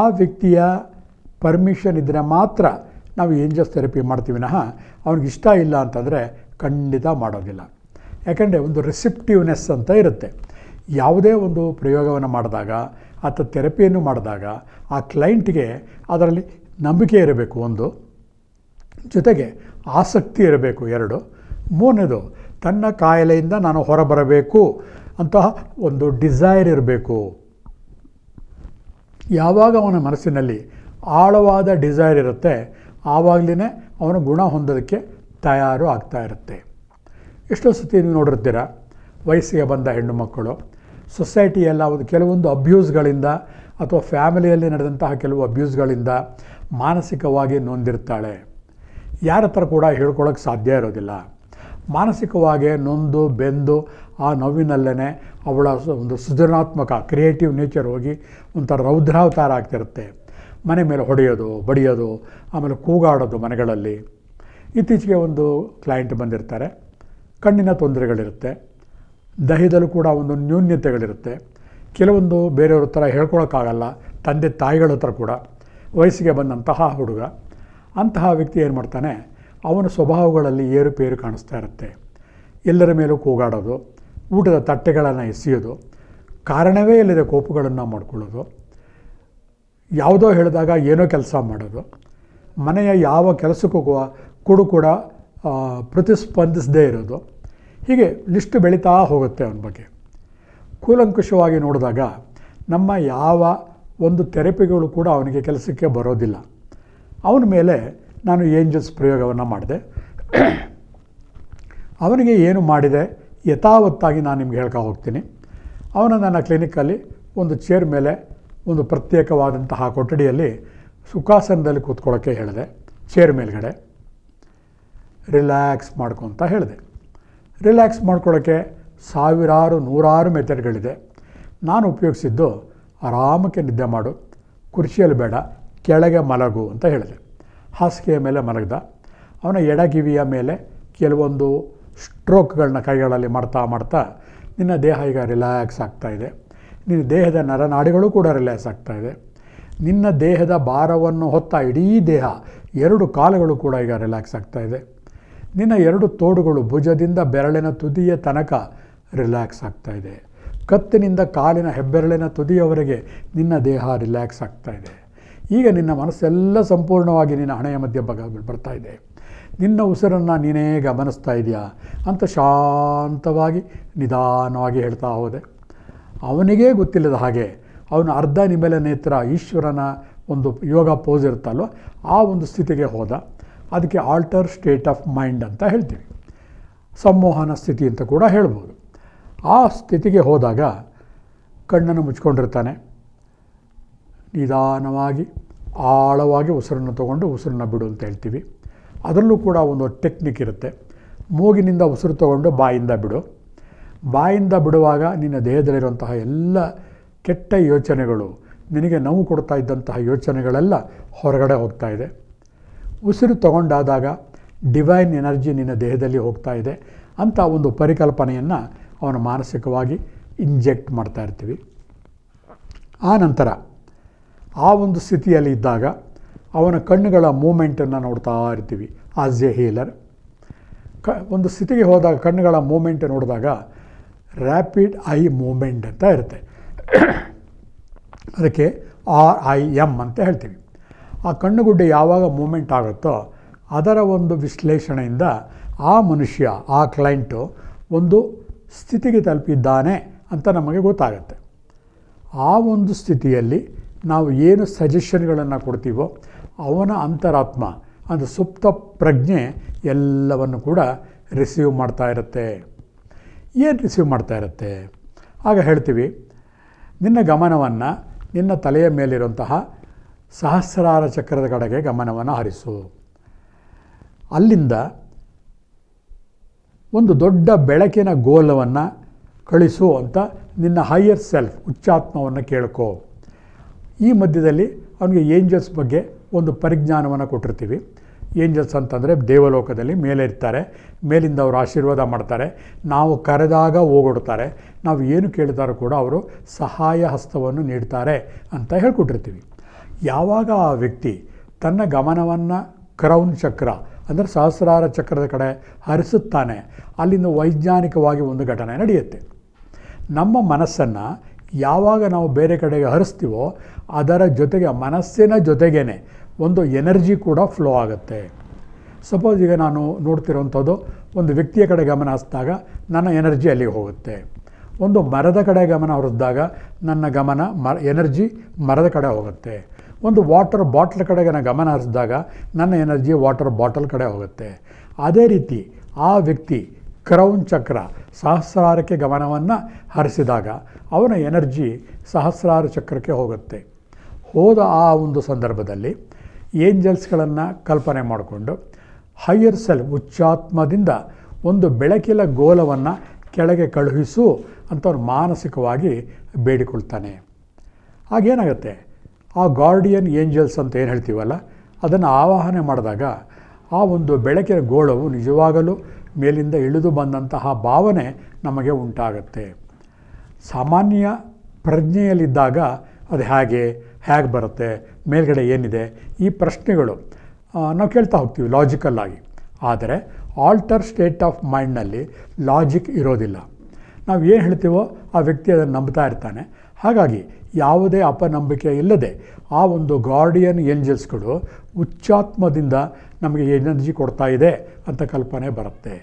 Speaker 1: ಆ ವ್ಯಕ್ತಿಯ ಪರ್ಮಿಷನ್ ಇದ್ದರೆ ಮಾತ್ರ ನಾವು ಏಂಜಲ್ಸ್ ಥೆರಪಿ ಮಾಡ್ತೀವಿ ವಿನಃ ಅವ್ನಿಗೆ ಇಷ್ಟ ಇಲ್ಲ ಅಂತಂದರೆ ಖಂಡಿತ ಮಾಡೋದಿಲ್ಲ. ಯಾಕೆಂದರೆ ಒಂದು ರಿಸೆಪ್ಟಿವ್ನೆಸ್ ಅಂತ ಇರುತ್ತೆ. ಯಾವುದೇ ಒಂದು ಪ್ರಯೋಗವನ್ನು ಮಾಡಿದಾಗ ಅಥವಾ ಥೆರಪಿಯನ್ನು ಮಾಡಿದಾಗ ಆ ಕ್ಲೈಂಟ್ಗೆ ಅದರಲ್ಲಿ ನಂಬಿಕೆ ಇರಬೇಕು, ಒಂದು, ಜೊತೆಗೆ ಆಸಕ್ತಿ ಇರಬೇಕು, 2, 3ನೇದು ತನ್ನ ಕಾಯಿಲೆಯಿಂದ ನಾನು ಹೊರಬರಬೇಕು ಅಂತಹ ಒಂದು ಡಿಸೈರ್ ಇರಬೇಕು. ಯಾವಾಗ ಅವನ ಮನಸ್ಸಿನಲ್ಲಿ ಆಳವಾದ ಡಿಸೈರ್ ಇರುತ್ತೆ, ಆವಾಗಲೇ ಅವನು ಗುಣ ಹೊಂದೋದಕ್ಕೆ ತಯಾರು ಆಗ್ತಾ ಇರುತ್ತೆ. ಎಷ್ಟೋ ಸತಿ ನೀವು ನೋಡಿರ್ತೀರ, ವಯಸ್ಸಿಗೆ ಬಂದ ಹೆಣ್ಣು ಮಕ್ಕಳು ಸೊಸೈಟಿಯೆಲ್ಲ ಒಂದು ಕೆಲವೊಂದು ಅಬ್ಯೂಸ್ಗಳಿಂದ ಅಥವಾ ಫ್ಯಾಮಿಲಿಯಲ್ಲಿ ನಡೆದಂತಹ ಕೆಲವು ಅಬ್ಯೂಸ್ಗಳಿಂದ ಮಾನಸಿಕವಾಗಿ ನೊಂದಿರ್ತಾಳೆ. ಯಾರ ಹತ್ರ ಕೂಡ ಹೇಳ್ಕೊಳ್ಳೋಕ್ಕೆ ಸಾಧ್ಯ ಇರೋದಿಲ್ಲ. ಮಾನಸಿಕವಾಗಿ ನೊಂದು ಬೆಂದು ಆ ನೋವಿನಲ್ಲೇ ಅವಳ ಒಂದು ಸೃಜನಾತ್ಮಕ ಕ್ರಿಯೇಟಿವ್ ನೇಚರ್ ಹೋಗಿ ಒಂಥರ ರೌದ್ರಾವತಾರ ಆಗ್ತಿರುತ್ತೆ. ಮನೆ ಮೇಲೆ ಹೊಡೆಯೋದು, ಬಡಿಯೋದು, ಆಮೇಲೆ ಕೂಗಾಡೋದು ಮನೆಗಳಲ್ಲಿ. ಇತ್ತೀಚೆಗೆ ಒಂದು ಕ್ಲೈಂಟ್ ಬಂದಿರ್ತಾರೆ, ಕಣ್ಣಿನ ತೊಂದರೆಗಳಿರುತ್ತೆ, ದಹದಲ್ಲೂ ಕೂಡ ಒಂದು ನ್ಯೂನ್ಯತೆಗಳಿರುತ್ತೆ. ಕೆಲವೊಂದು ಬೇರೆಯವ್ರ ಹತ್ರ ಹೇಳ್ಕೊಳಕ್ಕಾಗಲ್ಲ, ತಂದೆ ತಾಯಿಗಳ ಹತ್ರ ಕೂಡ. ವಯಸ್ಸಿಗೆ ಬಂದಂತಹ ಹುಡುಗ, ಅಂತಹ ವ್ಯಕ್ತಿ ಏನು ಮಾಡ್ತಾನೆ, ಅವನ ಸ್ವಭಾವಗಳಲ್ಲಿ ಏರುಪೇರು ಕಾಣಿಸ್ತಾ ಇರುತ್ತೆ. ಎಲ್ಲರ ಮೇಲೂ ಕೂಗಾಡೋದು, ಊಟದ ತಟ್ಟೆಗಳನ್ನು ಎಸೆಯೋದು, ಕಾರಣವೇ ಇಲ್ಲದೆ ಕೋಪಗಳನ್ನು ಮಾಡ್ಕೊಳ್ಳೋದು, ಯಾವುದೋ ಹೇಳಿದಾಗ ಏನೋ ಕೆಲಸ ಮಾಡೋದು, ಮನೆಯ ಯಾವ ಕೆಲಸಕ್ಕೂ ಕೂಡ ಪ್ರತಿಸ್ಪಂದಿಸದೇ ಇರೋದು, ಹೀಗೆ ಲಿಸ್ಟ್ ಬೆಳೀತಾ ಹೋಗುತ್ತೆ ಅವನ ಬಗ್ಗೆ. ಕೂಲಂಕುಷವಾಗಿ ನೋಡಿದಾಗ ನಮ್ಮ ಯಾವ ಒಂದು ಥೆರಪಿಗಳು ಕೂಡ ಅವನಿಗೆ ಕೆಲಸಕ್ಕೆ ಬರೋದಿಲ್ಲ. ಅವನ ಮೇಲೆ ನಾನು ಏಂಜಲ್ಸ್ ಪ್ರಯೋಗವನ್ನು ಮಾಡಿದೆ. ಅವನಿಗೆ ಏನು ಮಾಡಿದೆ ಯಥಾವತ್ತಾಗಿ ನಾನು ನಿಮ್ಗೆ ಹೇಳ್ತಾ ಹೋಗ್ತೀನಿ. ಅವನ ನನ್ನ ಕ್ಲಿನಿಕ್ಕಲ್ಲಿ ಒಂದು ಚೇರ್ ಮೇಲೆ ಒಂದು ಪ್ರತ್ಯೇಕವಾದಂತಹ ಕೊಠಡಿಯಲ್ಲಿ ಸುಖಾಸನದಲ್ಲಿ ಕೂತ್ಕೊಳ್ಳೋಕ್ಕೆ ಹೇಳಿದೆ. ಚೇರ್ ಮೇಲ್ಗಡೆ ರಿಲ್ಯಾಕ್ಸ್ ಮಾಡ್ಕೊತ ಹೇಳಿದೆ. ರಿಲ್ಯಾಕ್ಸ್ ಮಾಡ್ಕೊಳ್ಳೋಕ್ಕೆ ನೂರಾರು ಮೆಥಡ್ಗಳಿದೆ. ನಾನು ಉಪಯೋಗಿಸಿದ್ದು ಆರಾಮಕ್ಕೆ ನಿದ್ದೆ ಮಾಡು, ಕುರ್ಚಿಯಲ್ಲಿ ಬೇಡ, ಕೆಳಗೆ ಮಲಗು ಅಂತ ಹೇಳಿದೆ. ಹಾಸಿಗೆಯ ಮೇಲೆ ಮಲಗ್ದ. ಅವನ ಎಡಗಿವಿಯ ಮೇಲೆ ಕೆಲವೊಂದು ಸ್ಟ್ರೋಕ್ಗಳನ್ನ ಕೈಗಳಲ್ಲಿ ಮಾಡ್ತಾ ನಿನ್ನ ದೇಹ ಈಗ ರಿಲ್ಯಾಕ್ಸ್ ಆಗ್ತಾಯಿದೆ. ನಿನ್ನ ದೇಹದ ನರನಾಡಿಗಳು ಕೂಡ ರಿಲ್ಯಾಕ್ಸ್ ಆಗ್ತಾಯಿದೆ. ನಿನ್ನ ದೇಹದ ಭಾರವನ್ನು ಹೊತ್ತ ಇಡೀ ದೇಹ, 2 ಕಾಲುಗಳು ಕೂಡ ಈಗ ರಿಲ್ಯಾಕ್ಸ್ ಆಗ್ತಾಯಿದೆ. ನಿನ್ನ 2 ತೋಡುಗಳು ಭುಜದಿಂದ ಬೆರಳಿನ ತುದಿಯ ತನಕ ರಿಲ್ಯಾಕ್ಸ್ ಆಗ್ತಾಯಿದೆ. ಕತ್ತಿನಿಂದ ಕಾಲಿನ ಹೆಬ್ಬೆರಳಿನ ತುದಿಯವರೆಗೆ ನಿನ್ನ ದೇಹ ರಿಲ್ಯಾಕ್ಸ್ ಆಗ್ತಾಯಿದೆ. ಈಗ ನಿನ್ನ ಮನಸ್ಸೆಲ್ಲ ಸಂಪೂರ್ಣವಾಗಿ ನಿನ್ನ ಹಣೆಯ ಮಧ್ಯ ಬರ್ತಾಯಿದೆ. ನಿನ್ನ ಉಸಿರನ್ನು ನೀನೇ ಗಮನಿಸ್ತಾ ಇದೆಯಾ ಅಂತ ಶಾಂತವಾಗಿ ನಿಧಾನವಾಗಿ ಹೇಳ್ತಾ ಹೋದೆ. ಅವನಿಗೇ ಗೊತ್ತಿಲ್ಲದ ಹಾಗೆ ಅವನು ಅರ್ಧ ನಿಮೆಲ ನೇತ್ರ ಈಶ್ವರನ ಒಂದು ಯೋಗ ಪೋಸ್ ಇರುತ್ತಲ್ವ, ಆ ಒಂದು ಸ್ಥಿತಿಗೆ ಹೋದ. ಅದಕ್ಕೆ ಆಲ್ಟರ್ ಸ್ಟೇಟ್ ಆಫ್ ಮೈಂಡ್ ಅಂತ ಹೇಳ್ತೀವಿ, ಸಂಮೋಹನ ಸ್ಥಿತಿ ಅಂತ ಕೂಡ ಹೇಳ್ಬೋದು. ಆ ಸ್ಥಿತಿಗೆ ಹೋದಾಗ ಕಣ್ಣನ್ನು ಮುಚ್ಕೊಂಡಿರ್ತಾನೆ. ನಿಧಾನವಾಗಿ ಆಳವಾಗಿ ಉಸಿರನ್ನು ತಗೊಂಡು ಉಸಿರನ್ನು ಬಿಡು ಅಂತ ಹೇಳ್ತೀವಿ. ಅದರಲ್ಲೂ ಕೂಡ ಒಂದು ಟೆಕ್ನಿಕ್ ಇರುತ್ತೆ. ಮೂಗಿನಿಂದ ಉಸಿರು ತಗೊಂಡು ಬಾಯಿಂದ ಬಿಡು. ಬಾಯಿಂದ ಬಿಡುವಾಗ ನಿನ್ನ ದೇಹದಲ್ಲಿರುವಂತಹ ಎಲ್ಲ ಕೆಟ್ಟ ಯೋಚನೆಗಳು, ನಿನಗೆ ನೋವು ಕೊಡ್ತಾ ಇದ್ದಂತಹ ಯೋಚನೆಗಳೆಲ್ಲ ಹೊರಗಡೆ ಹೋಗ್ತಾ ಇದೆ. ಉಸಿರು ತಗೊಂಡಾದಾಗ ಡಿವೈನ್ ಎನರ್ಜಿ ನಿನ್ನ ದೇಹದಲ್ಲಿ ಹೋಗ್ತಾ ಇದೆ ಅಂತ ಒಂದು ಪರಿಕಲ್ಪನೆಯನ್ನು ಅವನು ಮಾನಸಿಕವಾಗಿ ಇಂಜೆಕ್ಟ್ ಮಾಡ್ತಾ ಇರ್ತೀವಿ. ಆ ನಂತರ ಆ ಒಂದು ಸ್ಥಿತಿಯಲ್ಲಿ ಇದ್ದಾಗ ಅವನ ಕಣ್ಣುಗಳ ಮೂಮೆಂಟನ್ನು ನೋಡ್ತಾ ಇರ್ತೀವಿ. ಆಸ್ ಎ ಹೀಲರ್ ಒಂದು ಸ್ಥಿತಿಗೆ ಹೋದಾಗ ಕಣ್ಣುಗಳ ಮೂಮೆಂಟ್ ನೋಡಿದಾಗ ರ್ಯಾಪಿಡ್ ಐ ಮೂಮೆಂಟ್ ಅಂತ ಇರುತ್ತೆ. ಅದಕ್ಕೆ RIM ಅಂತ ಹೇಳ್ತೀವಿ. ಆ ಕಣ್ಣುಗುಡ್ಡೆ ಯಾವಾಗ ಮೂಮೆಂಟ್ ಆಗುತ್ತೋ ಅದರ ಒಂದು ವಿಶ್ಲೇಷಣೆಯಿಂದ ಆ ಮನುಷ್ಯ, ಆ ಕ್ಲೈಂಟು ಒಂದು ಸ್ಥಿತಿಗೆ ತಲುಪಿದ್ದಾನೆ ಅಂತ ನಮಗೆ ಗೊತ್ತಾಗುತ್ತೆ. ಆ ಒಂದು ಸ್ಥಿತಿಯಲ್ಲಿ ನಾವು ಏನು ಸಜೆಷನ್ಗಳನ್ನು ಕೊಡ್ತೀವೋ ಅವನ ಅಂತರಾತ್ಮ, ಅದು ಸುಪ್ತ ಪ್ರಜ್ಞೆ ಎಲ್ಲವನ್ನು ಕೂಡ ರಿಸೀವ್ ಮಾಡ್ತಾ ಇರುತ್ತೆ. ಏನು ರಿಸೀವ್ ಮಾಡ್ತಾ ಇರುತ್ತೆ? ಆಗ ಹೇಳ್ತೀವಿ, ನಿನ್ನ ಗಮನವನ್ನು ನಿನ್ನ ತಲೆಯ ಮೇಲಿರುವಂತಹ ಸಹಸ್ರಾರ ಚಕ್ರದ ಕಡೆಗೆ ಗಮನವನ್ನು ಹರಿಸು. ಅಲ್ಲಿಂದ ಒಂದು ದೊಡ್ಡ ಬೆಳಕಿನ ಗೋಲವನ್ನು ಕಳಿಸು ಅಂತ ನಿನ್ನ ಹೈಯರ್ ಸೆಲ್ಫ್, ಉಚ್ಚಾತ್ಮವನ್ನು ಕೇಳ್ಕೋ. ಈ ಮಧ್ಯದಲ್ಲಿ ಅವನಿಗೆ ಏಂಜಲ್ಸ್ ಬಗ್ಗೆ ಒಂದು ಪರಿಜ್ಞಾನವನ್ನು ಕೊಟ್ಟಿರ್ತೀವಿ. ಏಂಜಲ್ಸ್ ಅಂತಂದರೆ ದೇವಲೋಕದಲ್ಲಿ ಮೇಲೆ ಇರ್ತಾರೆ, ಮೇಲಿಂದ ಅವರು ಆಶೀರ್ವಾದ ಮಾಡ್ತಾರೆ, ನಾವು ಕರೆದಾಗ ಓಗೊಡ್ತಾರೆ, ನಾವು ಏನು ಕೇಳಿದಾರೋ ಕೂಡ ಅವರು ಸಹಾಯ ಹಸ್ತವನ್ನು ನೀಡ್ತಾರೆ ಅಂತ ಹೇಳ್ಕೊಟ್ಟಿರ್ತೀವಿ. ಯಾವಾಗ ಆ ವ್ಯಕ್ತಿ ತನ್ನ ಗಮನವನ್ನು ಕ್ರೌನ್ ಚಕ್ರ ಅಂದರೆ ಸಹಸ್ರಾರ ಚಕ್ರದ ಕಡೆ ಹರಿಸುತ್ತಾನೆ, ಅಲ್ಲಿಂದ ವೈಜ್ಞಾನಿಕವಾಗಿ ಒಂದು ಘಟನೆ ನಡೆಯುತ್ತೆ. ನಮ್ಮ ಮನಸ್ಸನ್ನು ಯಾವಾಗ ನಾವು ಬೇರೆ ಕಡೆಗೆ ಹರಿಸ್ತೀವೋ ಅದರ ಜೊತೆಗೆ, ಮನಸ್ಸಿನ ಜೊತೆಗೇ ಒಂದು ಎನರ್ಜಿ ಕೂಡ ಫ್ಲೋ ಆಗುತ್ತೆ. ಸಪೋಸ್ ಈಗ ನಾನು ನೋಡ್ತಿರೋವಂಥದ್ದು, ಒಂದು ವ್ಯಕ್ತಿಯ ಕಡೆ ಗಮನ ಹರಿಸಿದಾಗ ನನ್ನ ಎನರ್ಜಿ ಅಲ್ಲಿಗೆ ಹೋಗುತ್ತೆ. ಒಂದು ಮರದ ಕಡೆ ಗಮನ ಹರಿಸಿದಾಗ ನನ್ನ ಗಮನ ಎನರ್ಜಿ ಮರದ ಕಡೆ ಹೋಗುತ್ತೆ. ಒಂದು ವಾಟರ್ ಬಾಟ್ಲ್ ಕಡೆಗೆ ನಾನು ಗಮನ ಹರಿಸಿದಾಗ ನನ್ನ ಎನರ್ಜಿ ವಾಟರ್ ಬಾಟಲ್ ಕಡೆ ಹೋಗುತ್ತೆ. ಅದೇ ರೀತಿ ಆ ವ್ಯಕ್ತಿ ಕ್ರೌನ್ ಚಕ್ರ ಸಹಸ್ರಾರಕ್ಕೆ ಗಮನವನ್ನು ಹರಿಸಿದಾಗ ಅವನ ಎನರ್ಜಿ ಸಹಸ್ರಾರ ಚಕ್ರಕ್ಕೆ ಹೋಗುತ್ತೆ. ಹೋದ ಆ ಒಂದು ಸಂದರ್ಭದಲ್ಲಿ ಏಂಜಲ್ಸ್ಗಳನ್ನು ಕಲ್ಪನೆ ಮಾಡಿಕೊಂಡು ಹೈಯರ್ ಸೆಲ್ಫ್, ಉಚ್ಚಾತ್ಮದಿಂದ ಒಂದು ಬೆಳಕಿನ ಗೋಲವನ್ನು ಕೆಳಗೆ ಕಳುಹಿಸು ಅಂತ ಅವ್ರು ಮಾನಸಿಕವಾಗಿ ಬೇಡಿಕೊಳ್ತಾನೆ. ಆಗೇನಾಗುತ್ತೆ, ಆ ಗಾರ್ಡಿಯನ್ ಏಂಜಲ್ಸ್ ಅಂತ ಏನು ಹೇಳ್ತೀವಲ್ಲ, ಅದನ್ನು ಆವಾಹನೆ ಮಾಡಿದಾಗ ಆ ಒಂದು ಬೆಳಕಿನ ಗೋಳವು ನಿಜವಾಗಲೂ ಮೇಲಿಂದ ಇಳಿದು ಬಂದಂತಹ ಭಾವನೆ ನಮಗೆ ಉಂಟಾಗುತ್ತೆ. ಸಾಮಾನ್ಯ ಪ್ರಜ್ಞೆಯಲ್ಲಿದ್ದಾಗ ಅದು ಹೇಗೆ ಬರುತ್ತೆ, ಮೇಲ್ಗಡೆ ಏನಿದೆ, ಈ ಪ್ರಶ್ನೆಗಳು ನಾವು ಕೇಳ್ತಾ ಹೋಗ್ತೀವಿ ಲಾಜಿಕಲ್ಲಾಗಿ. ಆದರೆ ಆಲ್ಟರ್ ಸ್ಟೇಟ್ ಆಫ್ ಮೈಂಡ್ನಲ್ಲಿ ಲಾಜಿಕ್ ಇರೋದಿಲ್ಲ. ನಾವು ಏನು ಹೇಳ್ತೀವೋ ಆ ವ್ಯಕ್ತಿ ಅದನ್ನು ನಂಬ್ತಾ ಇರ್ತಾನೆ. ಹಾಗಾಗಿ ಯಾವುದೇ ಅಪನಂಬಿಕೆ ಇಲ್ಲದೆ ಆ ಒಂದು ಗಾರ್ಡಿಯನ್ ಏಂಜಲ್ಸ್ಗಳು ಉಚ್ಚಾತ್ಮದಿಂದ ನಮಗೆ ಎನರ್ಜಿ ಕೊಡ್ತಾ ಇದೆ ಅಂತ ಕಲ್ಪನೆ ಬರುತ್ತೆ.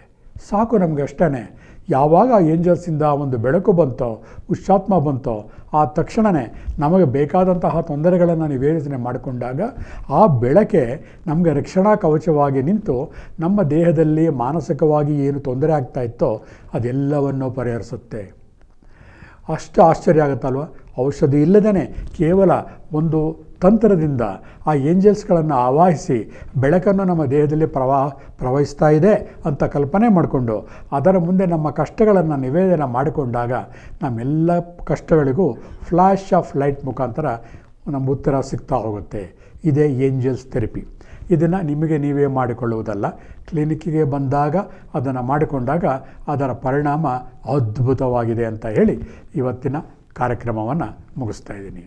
Speaker 1: ಸಾಕು ನಮಗೆ ಅಷ್ಟೇ. ಯಾವಾಗ ಆ ಏಂಜಲ್ಸಿಂದ ಒಂದು ಬೆಳಕು ಬಂತೋ, ಉಚ್ಚಾತ್ಮ ಬಂತೋ, ಆ ತಕ್ಷಣವೇ ನಮಗೆ ಬೇಕಾದಂತಹ ತೊಂದರೆಗಳನ್ನು ನಿವೇದನೆ ಮಾಡಿಕೊಂಡಾಗ ಆ ಬೆಳಕೆ ನಮಗೆ ರಕ್ಷಣಾ ಕವಚವಾಗಿ ನಿಂತು ನಮ್ಮ ದೇಹದಲ್ಲಿ ಮಾನಸಿಕವಾಗಿ ಏನು ತೊಂದರೆ ಆಗ್ತಾ ಇತ್ತೋ ಅದೆಲ್ಲವನ್ನು ಪರಿಹರಿಸುತ್ತೆ. ಅಷ್ಟು ಆಶ್ಚರ್ಯ ಆಗುತ್ತಲ್ವ. ಔಷಧಿ ಇಲ್ಲದೇ ಕೇವಲ ಒಂದು ತಂತ್ರದಿಂದ ಆ ಏಂಜಲ್ಸ್ಗಳನ್ನು ಆವಾಹಿಸಿ ಬೆಳಕನ್ನು ನಮ್ಮ ದೇಹದಲ್ಲಿ ಪ್ರವಹಿಸ್ತಾ ಇದೆ ಅಂತ ಕಲ್ಪನೆ ಮಾಡಿಕೊಂಡು ಅದರ ಮುಂದೆ ನಮ್ಮ ಕಷ್ಟಗಳನ್ನು ನಿವೇದನೆ ಮಾಡಿಕೊಂಡಾಗ ನಮ್ಮೆಲ್ಲ ಕಷ್ಟಗಳಿಗೂ ಫ್ಲ್ಯಾಶ್ ಆಫ್ ಲೈಟ್ ಮುಖಾಂತರ ನಮ್ಮ ಉತ್ತರ ಸಿಗ್ತಾ ಹೋಗುತ್ತೆ. ಇದೇ ಏಂಜಲ್ಸ್ ಥೆರಪಿ. ಇದನ್ನು ನಿಮಗೆ ನೀವೇ ಮಾಡಿಕೊಳ್ಳುವುದಲ್ಲ, ಕ್ಲಿನಿಕ್ಕಿಗೆ ಬಂದಾಗ ಅದನ್ನು ಮಾಡಿಕೊಂಡಾಗ ಅದರ ಪರಿಣಾಮ ಅದ್ಭುತವಾಗಿದೆ ಅಂತ ಹೇಳಿ ಇವತ್ತಿನ ಕಾರ್ಯಕ್ರಮವನ್ನು ಮುಗಿಸ್ತಾ ಇದ್ದೀನಿ.